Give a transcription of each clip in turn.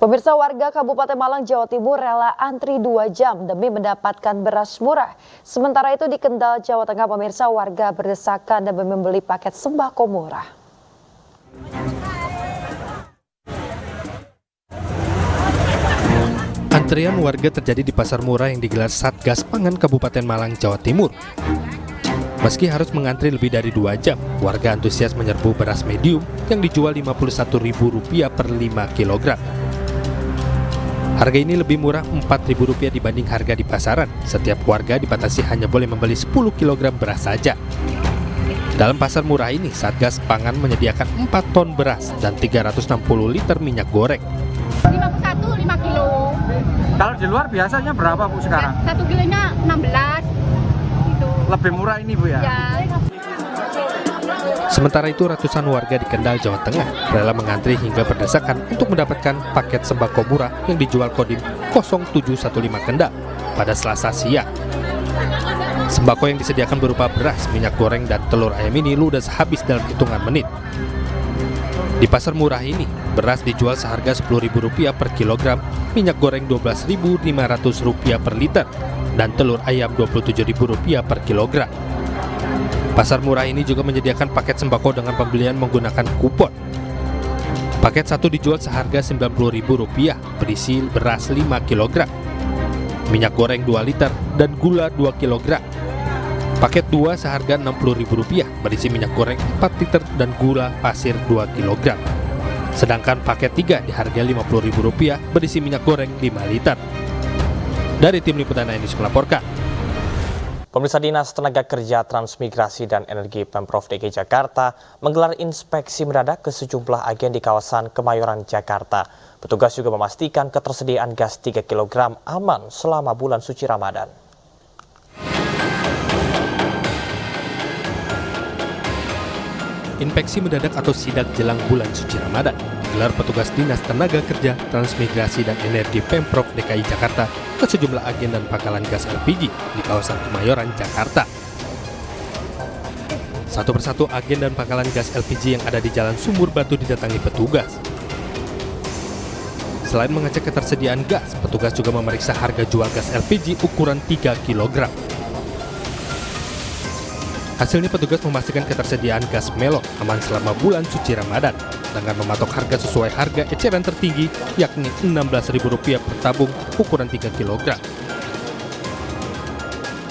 Pemirsa, warga Kabupaten Malang, Jawa Timur rela antri 2 jam demi mendapatkan beras murah. Sementara itu di Kendal, Jawa Tengah, pemirsa, warga berdesakan demi membeli paket sembako murah. Antrian warga terjadi di pasar murah yang digelar Satgas Pangan Kabupaten Malang, Jawa Timur. Meski harus mengantri lebih dari 2 jam, warga antusias menyerbu beras medium yang dijual Rp51.000 per 5 kg. Harga ini lebih murah Rp4.000 dibanding harga di pasaran. Setiap warga dibatasi hanya boleh membeli 10 kg beras saja. Dalam pasar murah ini, Satgas Pangan menyediakan 4 ton beras dan 360 liter minyak goreng. 51 5 kilo. Kalau di luar biasanya berapa Bu sekarang? 1 kilonya 16. Gitu. Lebih murah ini Bu ya? Ya. Sementara itu ratusan warga di Kendal, Jawa Tengah rela mengantri hingga berdesakan untuk mendapatkan paket sembako murah yang dijual Kodim 0715 Kendal pada Selasa siang. Sembako yang disediakan berupa beras, minyak goreng, dan telur ayam ini ludes habis dalam hitungan menit. Di pasar murah ini, beras dijual seharga Rp10.000 per kilogram, minyak goreng Rp12.500 per liter, dan telur ayam Rp27.000 per kilogram. Pasar murah ini juga menyediakan paket sembako dengan pembelian menggunakan kupon. Paket 1 dijual seharga Rp90.000 berisi beras 5 kg, minyak goreng 2 liter, dan gula 2 kg. Paket 2 seharga Rp60.000 berisi minyak goreng 4 liter dan gula pasir 2 kg. Sedangkan paket 3 dihargai Rp50.000 berisi minyak goreng 5 liter. Dari tim liputan Ainus melaporkan. Pemirsa, Dinas Tenaga Kerja, Transmigrasi dan Energi Pemprov DKI Jakarta menggelar inspeksi mendadak ke sejumlah agen di kawasan Kemayoran, Jakarta. Petugas juga memastikan ketersediaan gas 3 kg aman selama bulan suci Ramadan. Inspeksi mendadak atau sidak jelang bulan suci Ramadan digelar petugas Dinas Tenaga Kerja, Transmigrasi dan Energi Pemprov DKI Jakarta ke sejumlah agen dan pangkalan gas LPG di kawasan Kemayoran, Jakarta. Satu persatu agen dan pangkalan gas LPG yang ada di Jalan Sumur Batu didatangi petugas. Selain mengecek ketersediaan gas, petugas juga memeriksa harga jual gas LPG ukuran 3 kg. Hasilnya petugas memastikan ketersediaan gas melon aman selama bulan suci Ramadan dengan mematok harga sesuai harga eceran tertinggi yakni Rp16.000 per tabung ukuran 3 kg.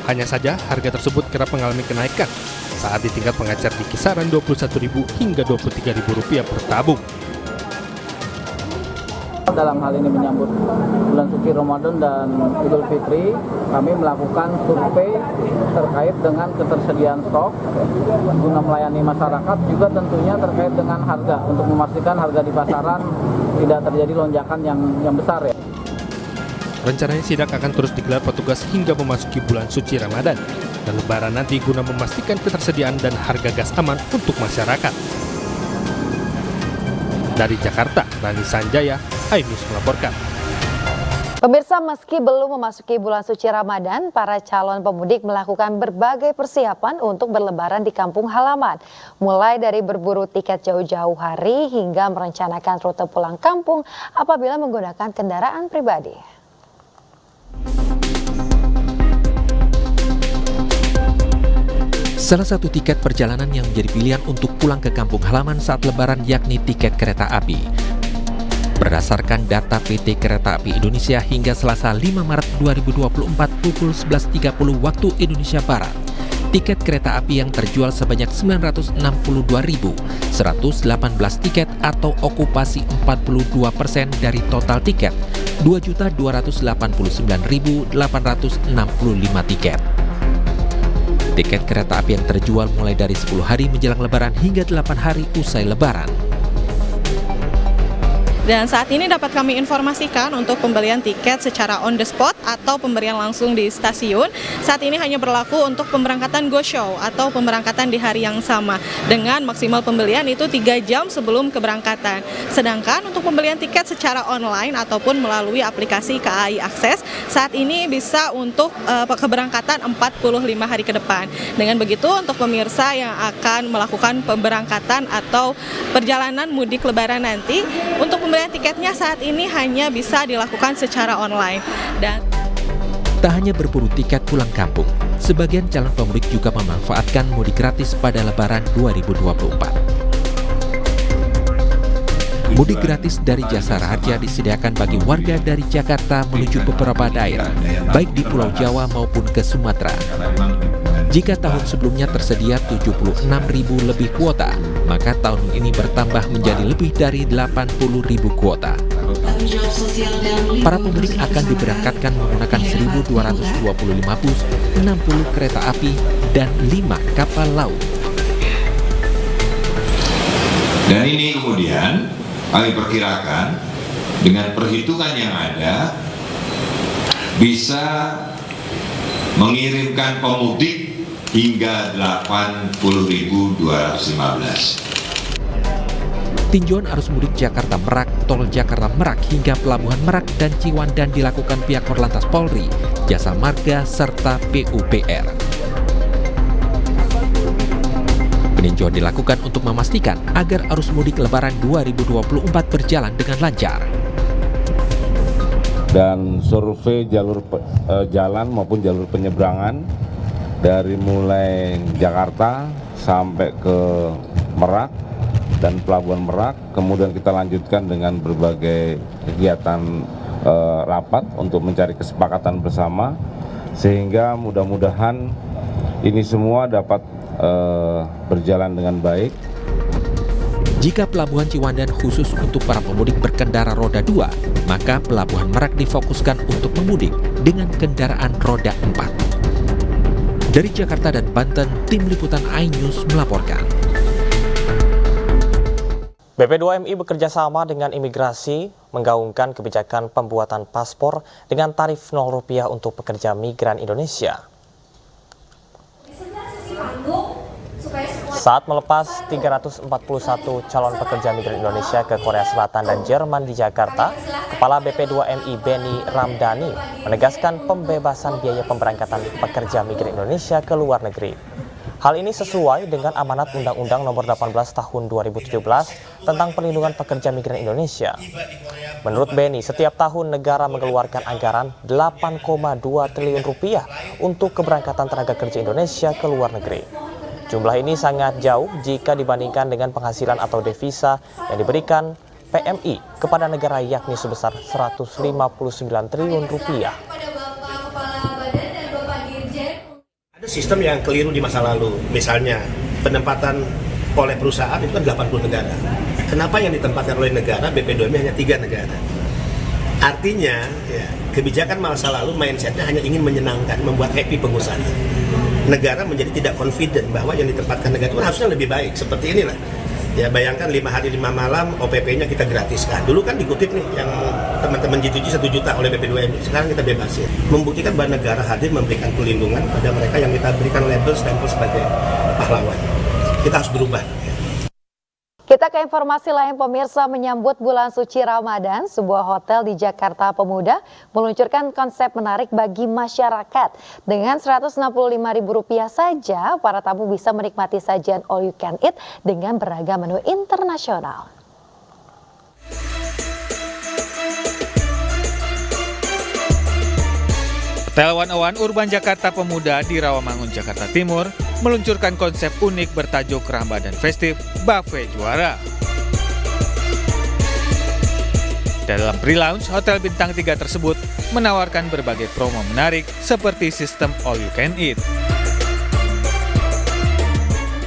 Hanya saja harga tersebut kerap mengalami kenaikan saat di tingkat pengecer di kisaran Rp21.000 hingga Rp23.000 per tabung. Dalam hal ini menyambut bulan suci Ramadan dan Idul Fitri, kami melakukan survei terkait dengan ketersediaan stok guna melayani masyarakat, juga tentunya terkait dengan harga untuk memastikan harga di pasaran tidak terjadi lonjakan yang besar ya. Rencananya sidak akan terus digelar petugas hingga memasuki bulan suci Ramadan dan Lebaran nanti guna memastikan ketersediaan dan harga gas aman untuk masyarakat. Dari Jakarta, Rani Sanjaya, Ainus melaporkan. Pemirsa, meski belum memasuki bulan suci Ramadan, para calon pemudik melakukan berbagai persiapan untuk berlebaran di kampung halaman. Mulai dari berburu tiket jauh-jauh hari hingga merencanakan rute pulang kampung apabila menggunakan kendaraan pribadi. Salah satu tiket perjalanan yang menjadi pilihan untuk pulang ke kampung halaman saat lebaran yakni tiket kereta api. Berdasarkan data PT Kereta Api Indonesia hingga Selasa 5 Maret 2024 pukul 11.30 waktu Indonesia Barat, tiket kereta api yang terjual sebanyak 962.118 tiket atau okupasi 42% dari total tiket, 2.289.865 tiket. Tiket kereta api yang terjual mulai dari 10 hari menjelang Lebaran hingga 8 hari usai Lebaran. Dan saat ini dapat kami informasikan untuk pembelian tiket secara on the spot atau pemberian langsung di stasiun, saat ini hanya berlaku untuk pemberangkatan go show atau pemberangkatan di hari yang sama dengan maksimal pembelian itu 3 jam sebelum keberangkatan. Sedangkan untuk pembelian tiket secara online ataupun melalui aplikasi KAI Akses, saat ini bisa untuk keberangkatan 45 hari ke depan. Dengan begitu untuk pemirsa yang akan melakukan pemberangkatan atau perjalanan mudik Lebaran nanti, untuk pembelian tiketnya saat ini hanya bisa dilakukan secara online. Dan tak hanya berburu tiket pulang kampung, sebagian calon pemudik juga memanfaatkan mudik gratis pada Lebaran 2024. Mudik gratis dari Jasa Raharja disediakan bagi warga dari Jakarta menuju beberapa daerah, baik di Pulau Jawa maupun ke Sumatera. Jika tahun sebelumnya tersedia 76.000 lebih kuota, maka tahun ini bertambah menjadi lebih dari 80.000 kuota. Para pemudik akan diberangkatkan menggunakan 1.225 bus, 60 kereta api, dan 5 kapal laut. Dan ini kemudian kami perkirakan dengan perhitungan yang ada bisa mengirimkan pemudik hingga 80.215. Tinjauan arus mudik Jakarta Merak, Tol Jakarta Merak hingga Pelabuhan Merak dan Ciwandan dilakukan pihak Korlantas Polri, Jasa Marga, serta PUPR. Peninjauan dilakukan untuk memastikan agar arus mudik Lebaran 2024 berjalan dengan lancar. Dan survei jalur jalan maupun jalur penyeberangan dari mulai Jakarta sampai ke Merak dan Pelabuhan Merak, kemudian kita lanjutkan dengan berbagai kegiatan rapat untuk mencari kesepakatan bersama, sehingga mudah-mudahan ini semua dapat berjalan dengan baik. Jika Pelabuhan Ciwandan khusus untuk para pemudik berkendara roda 2, maka Pelabuhan Merak difokuskan untuk pemudik dengan kendaraan roda 4. Dari Jakarta dan Banten, Tim Liputan iNews melaporkan. BP2MI bekerjasama dengan imigrasi menggaungkan kebijakan pembuatan paspor dengan tarif Rp0 untuk pekerja migran Indonesia. Saat melepas 341 calon pekerja migran Indonesia ke Korea Selatan dan Jerman di Jakarta, Kepala BP2MI Benny Ramdhani menegaskan pembebasan biaya pemberangkatan pekerja migran Indonesia ke luar negeri. Hal ini sesuai dengan amanat Undang-Undang Nomor 18 Tahun 2017 tentang Perlindungan Pekerja Migran Indonesia. Menurut Benny, setiap tahun negara mengeluarkan anggaran Rp8,2 triliun untuk keberangkatan tenaga kerja Indonesia ke luar negeri. Jumlah ini sangat jauh jika dibandingkan dengan penghasilan atau devisa yang diberikan PMI kepada negara, yakni sebesar Rp159 triliun. Ada sistem yang keliru di masa lalu, misalnya penempatan oleh perusahaan itu kan 80 negara. Kenapa yang ditempatkan oleh negara, BP2MI hanya 3 negara? Artinya, ya, kebijakan masa lalu mindsetnya hanya ingin menyenangkan, membuat happy pengusaha. Negara menjadi tidak confident bahwa yang ditempatkan negara itu harusnya lebih baik. Seperti inilah. Ya, bayangkan 5 hari 5 malam OPP-nya kita gratiskan. Dulu kan dikutip nih yang teman-teman G7 1 juta oleh BP2MI. Sekarang kita bebasin. Membuktikan bahwa negara hadir memberikan perlindungan pada mereka yang kita berikan label stempel sebagai pahlawan. Kita harus berubah. Kita ke informasi lain, pemirsa. Menyambut bulan suci Ramadan, sebuah hotel di Jakarta Pemuda meluncurkan konsep menarik bagi masyarakat. Dengan Rp165.000 saja, para tamu bisa menikmati sajian all you can eat dengan beragam menu internasional. Hotel One Urban Jakarta Pemuda di Rawamangun, Jakarta Timur meluncurkan konsep unik bertajuk Ramadan Festif Buffet Juara. Dalam pre-launch, Hotel Bintang 3 tersebut menawarkan berbagai promo menarik seperti sistem all you can eat.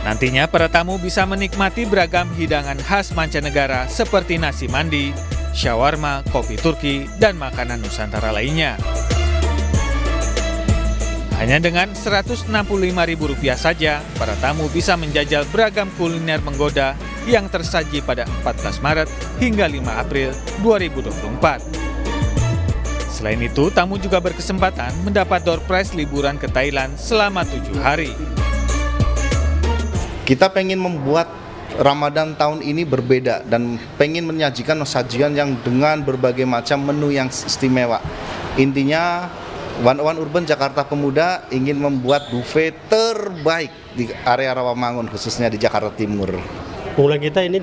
Nantinya para tamu bisa menikmati beragam hidangan khas mancanegara seperti nasi mandi, shawarma, kopi Turki, dan makanan Nusantara lainnya. Hanya dengan Rp165.000 saja, para tamu bisa menjajal beragam kuliner menggoda yang tersaji pada 14 Maret hingga 5 April 2024. Selain itu, tamu juga berkesempatan mendapat door prize liburan ke Thailand selama 7 hari. Kita pengen membuat Ramadan tahun ini berbeda dan pengen menyajikan sajian yang dengan berbagai macam menu yang istimewa. Intinya, One Urban Jakarta Pemuda ingin membuat buffet terbaik di area Rawamangun, khususnya di Jakarta Timur. Unggulan kita ini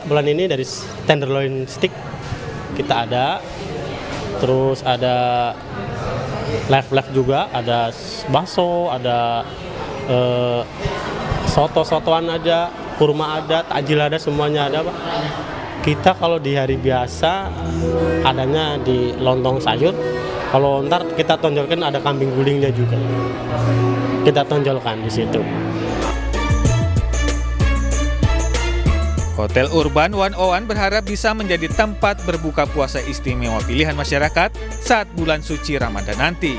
bulan ini dari tenderloin stick kita ada, terus ada live juga, ada bakso, ada soto-sotoan ada, kurma ada, takjil ada, semuanya ada Pak. Kita kalau di hari biasa adanya di lontong sayur, kalau ntar kita tonjolkan ada kambing gulingnya juga. Kita tonjolkan di situ. Hotel Urban 101 berharap bisa menjadi tempat berbuka puasa istimewa pilihan masyarakat saat bulan suci Ramadan nanti.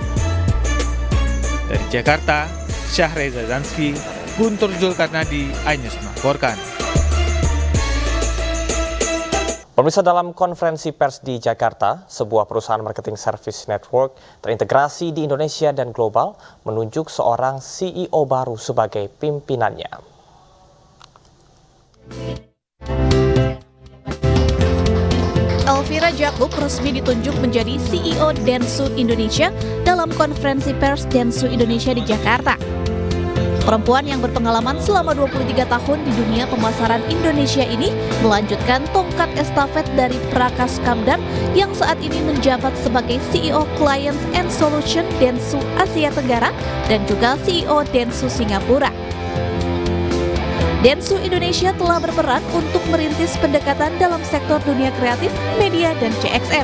Dari Jakarta, Syahreza Zanski, Guntur Zulkarnadi, iNews melaporkan. Pemirsa, dalam konferensi pers di Jakarta, sebuah perusahaan marketing service network terintegrasi di Indonesia dan global menunjuk seorang CEO baru sebagai pimpinannya. Elvira Jakub resmi ditunjuk menjadi CEO Dentsu Indonesia dalam konferensi pers Dentsu Indonesia di Jakarta. Perempuan yang berpengalaman selama 23 tahun di dunia pemasaran Indonesia ini melanjutkan tongkat estafet dari Prakas Kamdar yang saat ini menjabat sebagai CEO Clients and Solution Dentsu Asia Tenggara dan juga CEO Dentsu Singapura. Dentsu Indonesia telah berperan untuk merintis pendekatan dalam sektor dunia kreatif, media, dan CXM.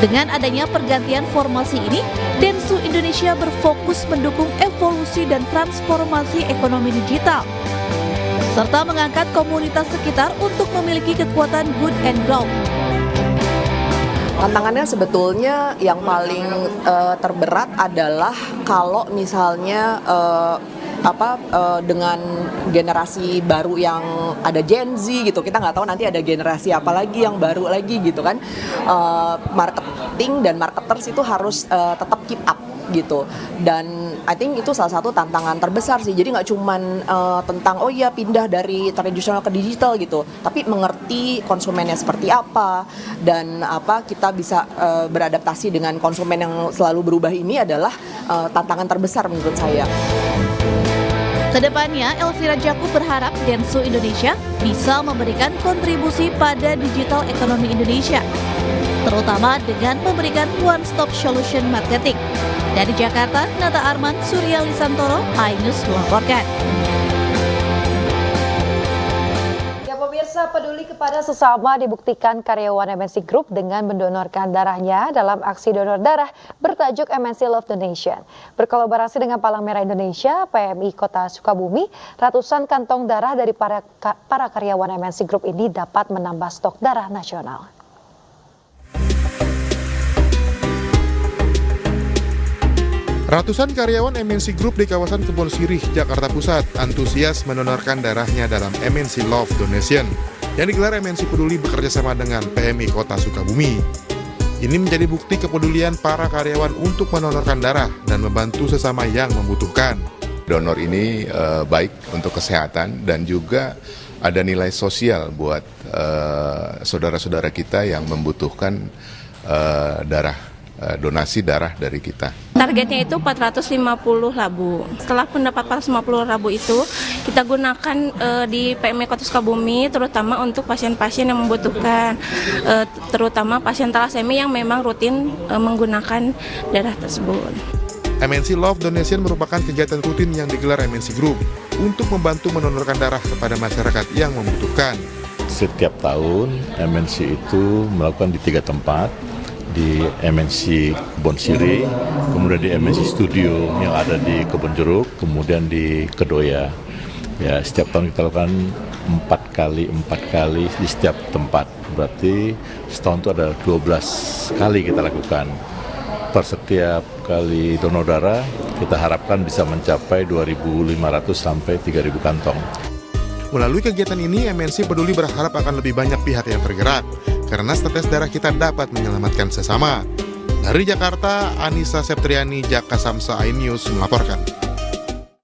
Dengan adanya pergantian formasi ini, Dentsu Indonesia berfokus mendukung evolusi dan transformasi ekonomi digital, serta mengangkat komunitas sekitar untuk memiliki kekuatan good and grow. Tantangannya sebetulnya yang paling terberat adalah kalau misalnya dengan generasi baru yang ada Gen Z gitu, kita nggak tahu nanti ada generasi apa lagi yang baru lagi gitu kan. Marketing dan marketers itu harus tetap keep up gitu, dan I think itu salah satu tantangan terbesar sih. Jadi nggak cuman tentang pindah dari tradisional ke digital gitu, tapi mengerti konsumennya seperti apa dan kita bisa beradaptasi dengan konsumen yang selalu berubah. Ini adalah tantangan terbesar menurut saya. Kedepannya, Elvira Jakub berharap Dentsu Indonesia bisa memberikan kontribusi pada digital ekonomi Indonesia, terutama dengan memberikan one-stop solution marketing. Dari Jakarta, Nata Arman, Surya Lisantoro, iNews melaporkan. Pemirsa, peduli kepada sesama dibuktikan karyawan MNC Group dengan mendonorkan darahnya dalam aksi donor darah bertajuk MNC Love Donation. Berkolaborasi dengan Palang Merah Indonesia, PMI Kota Sukabumi, ratusan kantong darah dari para karyawan MNC Group ini dapat menambah stok darah nasional. Ratusan karyawan MNC Group di kawasan Kebon Sirih, Jakarta Pusat, antusias mendonorkan darahnya dalam MNC Love Donation yang digelar MNC Peduli bekerjasama dengan PMI Kota Sukabumi. Ini menjadi bukti kepedulian para karyawan untuk mendonorkan darah dan membantu sesama yang membutuhkan. Donor ini baik untuk kesehatan dan juga ada nilai sosial buat saudara-saudara kita yang membutuhkan donasi darah dari kita. Targetnya itu 450 labu. Setelah pendapat 450 labu itu, kita gunakan di PMI Kota Sukabumi, terutama untuk pasien-pasien yang membutuhkan, terutama pasien talasemi yang memang rutin menggunakan darah tersebut. MNC Love Donation merupakan kegiatan rutin yang digelar MNC Group untuk membantu mendonorkan darah kepada masyarakat yang membutuhkan. Setiap tahun MNC itu melakukan di 3 tempat, di MNC Kebon Sirih, kemudian di MNC Studio yang ada di Kebon Jeruk, kemudian di Kedoya. Ya, setiap tahun kita lakukan 4 kali di setiap tempat. Berarti setahun itu ada 12 kali kita lakukan. Per setiap kali donor darah, kita harapkan bisa mencapai 2.500 sampai 3.000 kantong. Melalui kegiatan ini, MNC Peduli berharap akan lebih banyak pihak yang tergerak, karena setetes darah kita dapat menyelamatkan sesama. Dari Jakarta, Anissa Septriani, Jaka Samsa, iNews melaporkan.